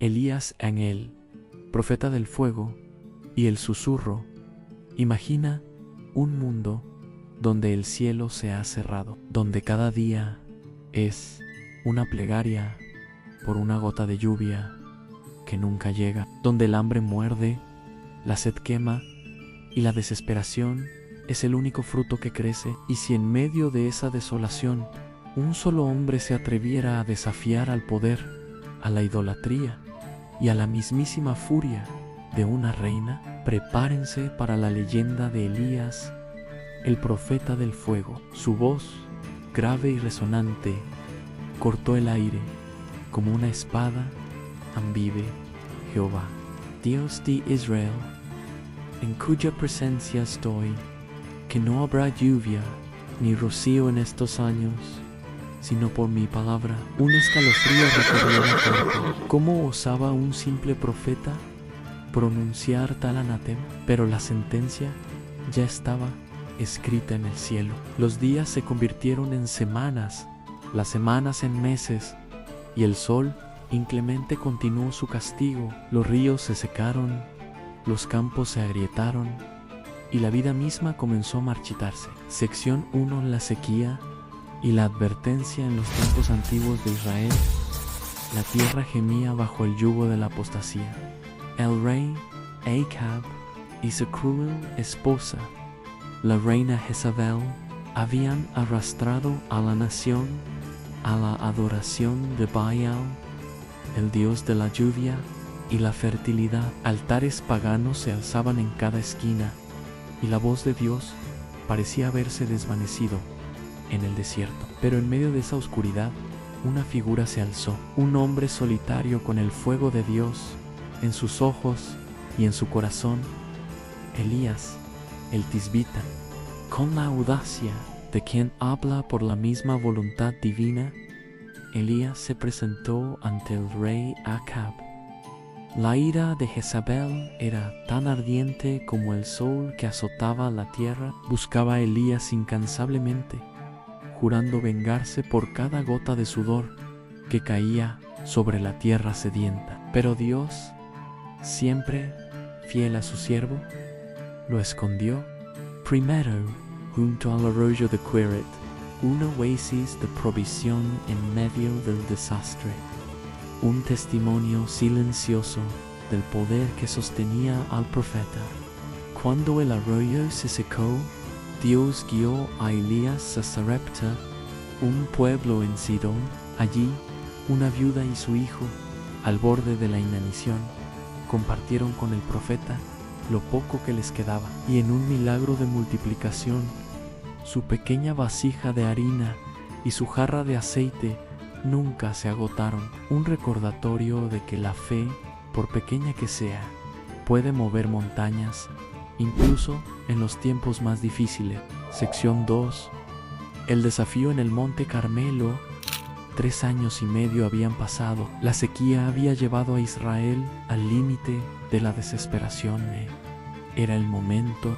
Elías en el profeta del fuego y el susurro. Imagina un mundo donde el cielo se ha cerrado, donde cada día es una plegaria por una gota de lluvia que nunca llega, donde el hambre muerde, la sed quema y la desesperación es el único fruto que crece. Y si en medio de esa desolación un solo hombre se atreviera a desafiar al poder, a la idolatría y a la mismísima furia de una reina, prepárense para la leyenda de Elías, el profeta del fuego. Su voz, grave y resonante, cortó el aire como una espada. Vive Jehová, Dios de Israel, en cuya presencia estoy, que no habrá lluvia ni rocío en estos años, sino por mi palabra. Un escalofrío recorrió la corte. ¿Cómo osaba un simple profeta pronunciar tal anatema? Pero la sentencia ya estaba escrita en el cielo. Los días se convirtieron en semanas, las semanas en meses, y el sol inclemente continuó su castigo. Los ríos se secaron, los campos se agrietaron, y la vida misma comenzó a marchitarse. Sección 1. La sequía y la advertencia. En los tiempos antiguos de Israel, la tierra gemía bajo el yugo de la apostasía. El rey Acab y su cruel esposa, la reina Jezabel, habían arrastrado a la nación a la adoración de Baal, el dios de la lluvia y la fertilidad. Altares paganos se alzaban en cada esquina, y la voz de Dios parecía haberse desvanecido en el desierto. Pero en medio de esa oscuridad, una figura se alzó, un hombre solitario con el fuego de Dios en sus ojos y en su corazón, Elías, el tisbita. Con la audacia de quien habla por la misma voluntad divina, Elías se presentó ante el rey Acab. La ira de Jezabel era tan ardiente como el sol que azotaba la tierra. Buscaba a Elías incansablemente, jurando vengarse por cada gota de sudor que caía sobre la tierra sedienta. Pero Dios, siempre fiel a su siervo, lo escondió. Primero, junto al arroyo de Queret, un oasis de provisión en medio del desastre, un testimonio silencioso del poder que sostenía al profeta. Cuando el arroyo se secó, Dios guió a Elías a Sarepta, un pueblo en Sidón. Allí, una viuda y su hijo, al borde de la inanición, compartieron con el profeta lo poco que les quedaba. Y en un milagro de multiplicación, su pequeña vasija de harina y su jarra de aceite nunca se agotaron. Un recordatorio de que la fe, por pequeña que sea, puede mover montañas, incluso en los tiempos más difíciles. Sección 2. El desafío en el Monte Carmelo. 3 años y medio habían pasado. La sequía había llevado a Israel al límite de la desesperación. Era el momento.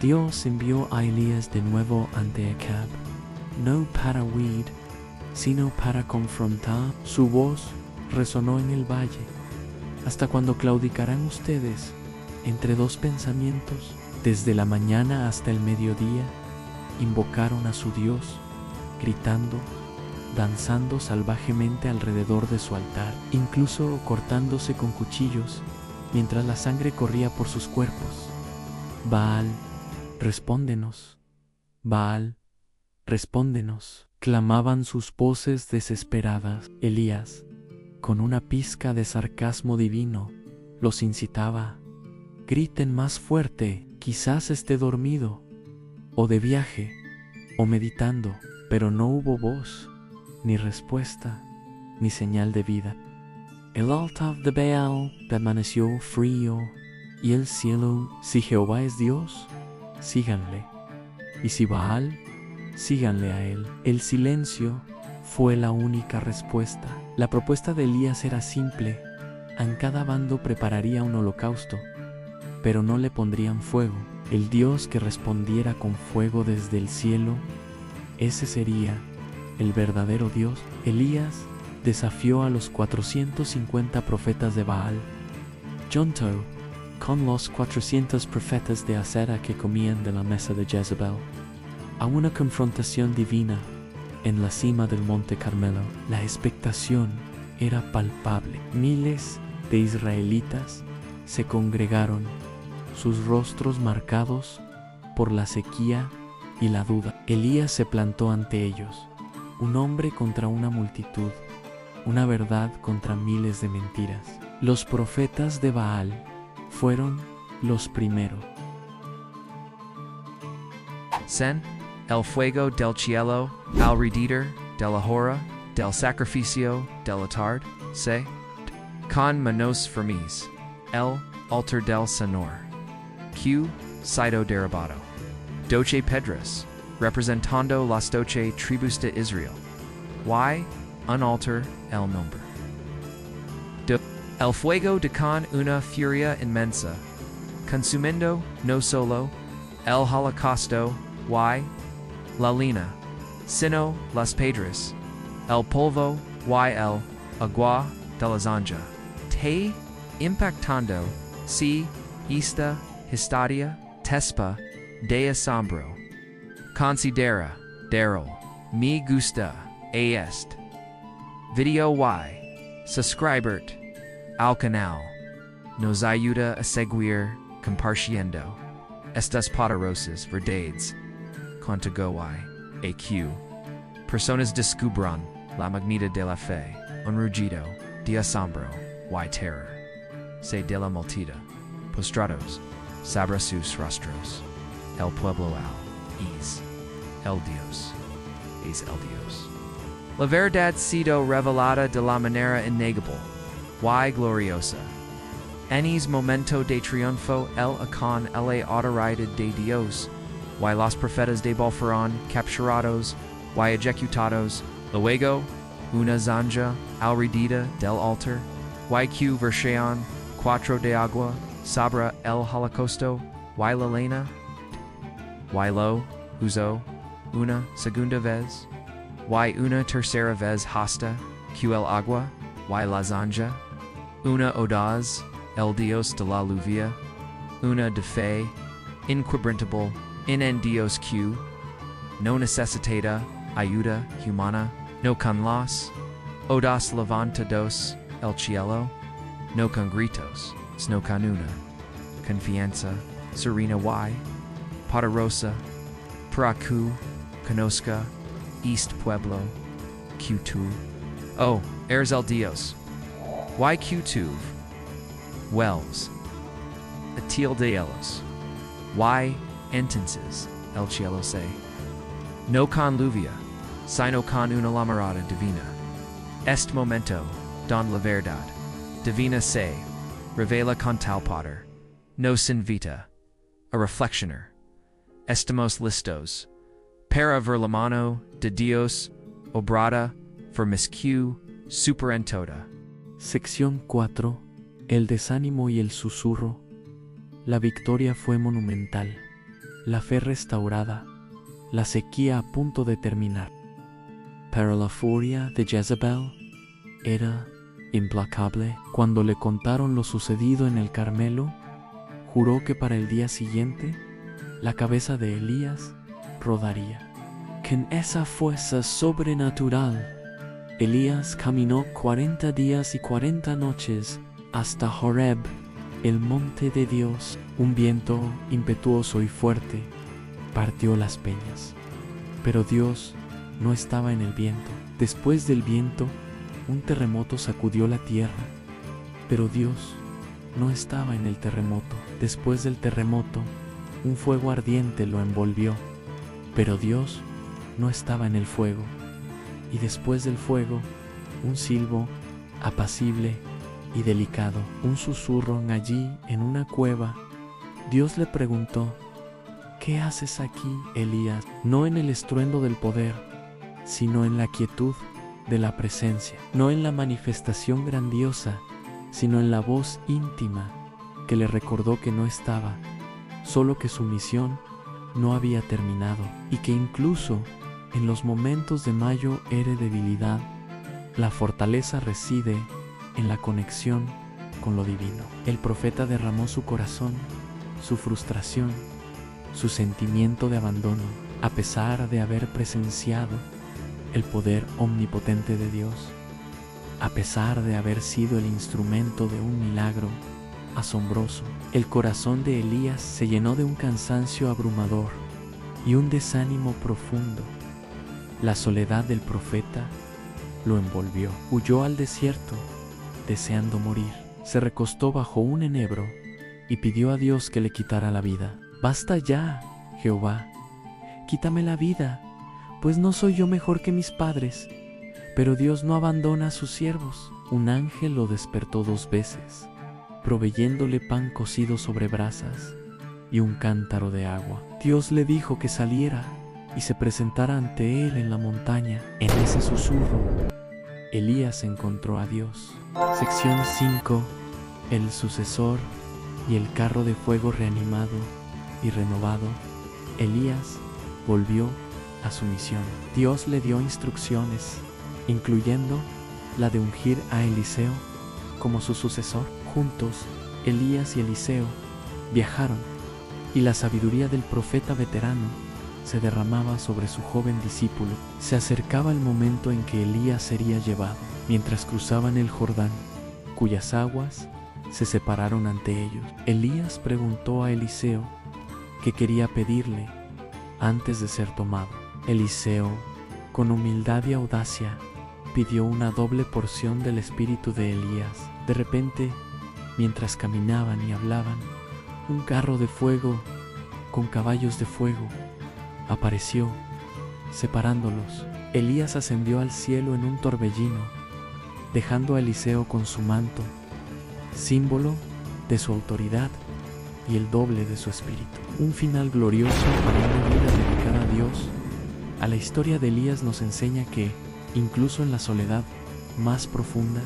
Dios envió a Elías de nuevo ante Acab, no para huir, sino para confrontar. Su voz resonó en el valle. ¿Hasta cuándo claudicarán ustedes entre dos pensamientos? Desde la mañana hasta el mediodía invocaron a su Dios, gritando, danzando salvajemente alrededor de su altar, incluso cortándose con cuchillos mientras la sangre corría por sus cuerpos. Baal, respóndenos. Baal, respóndenos. Clamaban sus voces desesperadas. Elías, con una pizca de sarcasmo divino, los incitaba. Griten más fuerte, quizás esté dormido, o de viaje, o meditando. Pero no hubo voz, ni respuesta, ni señal de vida. El altar de Baal permaneció frío, y el cielo. Si Jehová es Dios, síganle, y si Baal, síganle a él. El silencio fue la única respuesta. La propuesta de Elías era simple. En cada bando prepararía un holocausto, pero no le pondrían fuego. El Dios que respondiera con fuego desde el cielo, ese sería el verdadero Dios. Elías desafió a los 450 profetas de Baal, junto con los 400 profetas de Acera que comían de la mesa de Jezebel, a una confrontación divina en la cima del Monte Carmelo. La expectación era palpable. Miles de israelitas se congregaron, sus rostros marcados por la sequía y la duda. Elías se plantó ante ellos, un hombre contra una multitud, una verdad contra miles de mentiras. Los profetas de Baal fueron los primeros. Sen, el fuego del cielo, al rededor de la hora, del sacrificio de la tarde, se, con manos firmes, el altar del Señor. Q, Sido derribado. Doce Pedras, representando las doce tribus de Israel. Y, un altar el nombre. El fuego de con una furia inmensa, consumiendo no solo el holocausto y la lina, sino las pedras, el polvo y el agua de la zanja, te impactando si esta historia tespa de asombro. Considera, Daryl, me gusta, est. Video y, subscribert, al canal, nos ayuda a seguir compartiendo estas poderosas verdades contigo y AQ. Personas descubran la magnitude de la fe, un rugido de asombro y terror. Se de la multida, postrados, sobre sus rostros. El pueblo es el Dios. La verdad sido revelada de la manera innegable y gloriosa. En momento de triunfo el con la autoridad de Dios, y los profetas de Baal fueron capturados y ejecutados, luego una zanja alrededor del altar, y que versaron 4 de agua sobre el holocausto, y la lena, y lo usó una segunda vez, y una tercera vez hasta que el agua, y la zanja, una audaz, el Dios de la lluvia, una de fe, inquebrantable, en Dios que no necesita ayuda humana, no con los odas levantados el cielo, no con gritos, sino con una confianza serena y poderosa, para que conozca este pueblo que tú, oh, eres el Dios, y que tú, wells, atil de ellos, y entonces el cielo se, no con lluvia, sino con una lamarada divina. Este momento, don la verdad, divina se, revela con tal poder, nos invita, a reflexionar. Estamos listos, para ver la mano de Dios, obrada, formisque, super en toda. Sección 4. El desánimo y el susurro. La victoria fue monumental, la fe restaurada, la sequía a punto de terminar. Pero la furia de Jezebel era implacable. Cuando le contaron lo sucedido en el Carmelo, juró que para el día siguiente la cabeza de Elías rodaría. Con esa fuerza sobrenatural, Elías caminó 40 días y 40 noches hasta Horeb, el monte de Dios. Un viento impetuoso y fuerte partió las peñas. Pero Dios no estaba en el viento. Después del viento, un terremoto sacudió la tierra. Pero Dios no estaba en el terremoto. Después del terremoto, un fuego ardiente lo envolvió. Pero Dios no estaba en el fuego. Y después del fuego, un silbo apacible y delicado, un susurro allí en una cueva. Dios le preguntó: ¿qué haces aquí, Elías? No en el estruendo del poder, sino en la quietud de la presencia. No en la manifestación grandiosa, sino en la voz íntima que le recordó que no estaba, solo que su misión no había terminado, y que incluso en los momentos de mayor debilidad, La fortaleza reside en la conexión con lo divino. El profeta derramó su corazón, su frustración, su sentimiento de abandono, a pesar de haber presenciado el poder omnipotente de Dios, a pesar de haber sido el instrumento de un milagro asombroso. El corazón de Elías se llenó de un cansancio abrumador y un desánimo profundo. La soledad del profeta lo envolvió. Huyó al desierto, deseando morir. Se recostó bajo un enebro y pidió a Dios que le quitara la vida. «Basta ya, Jehová, quítame la vida, pues no soy yo mejor que mis padres». Pero Dios no abandona a sus siervos. Un ángel lo despertó 2 veces, proveyéndole pan cocido sobre brasas y un cántaro de agua. Dios le dijo que saliera y se presentara ante él en la montaña. En ese susurro, Elías encontró a Dios. Sección 5. El sucesor y el carro de fuego reanimado y renovado. Elías volvió a su misión. Dios le dio instrucciones, incluyendo la de ungir a Eliseo como su sucesor. Juntos, Elías y Eliseo viajaron, y la sabiduría del profeta veterano se derramaba sobre su joven discípulo. Se acercaba el momento en que Elías sería llevado. Mientras cruzaban el Jordán, cuyas aguas se separaron ante ellos, Elías preguntó a Eliseo qué quería pedirle antes de ser tomado. Eliseo, con humildad y audacia, pidió una doble porción del espíritu de Elías. De repente, mientras caminaban y hablaban, un carro de fuego con caballos de fuego apareció, separándolos. Elías ascendió al cielo en un torbellino, dejando a Eliseo con su manto, símbolo de su autoridad y el doble de su espíritu. Un final glorioso para una vida dedicada a Dios. A la historia de Elías nos enseña que, incluso en la soledad más profunda,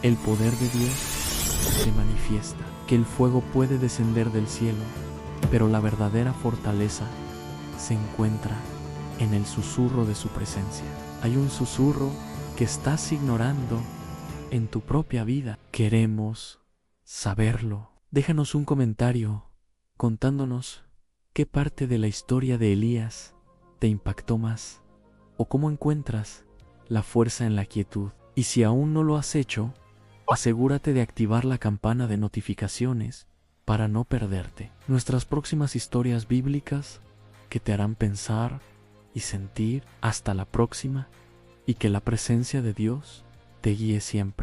el poder de Dios se manifiesta, que el fuego puede descender del cielo, pero la verdadera fortaleza se encuentra en el susurro de su presencia. Hay un susurro que estás ignorando en tu propia vida. Queremos saberlo. Déjanos un comentario contándonos qué parte de la historia de Elías te impactó más, o cómo encuentras la fuerza en la quietud. Y si aún no lo has hecho, asegúrate de activar la campana de notificaciones para no perderte nuestras próximas historias bíblicas que te harán pensar y sentir. Hasta la próxima, y que la presencia de Dios te guíe siempre.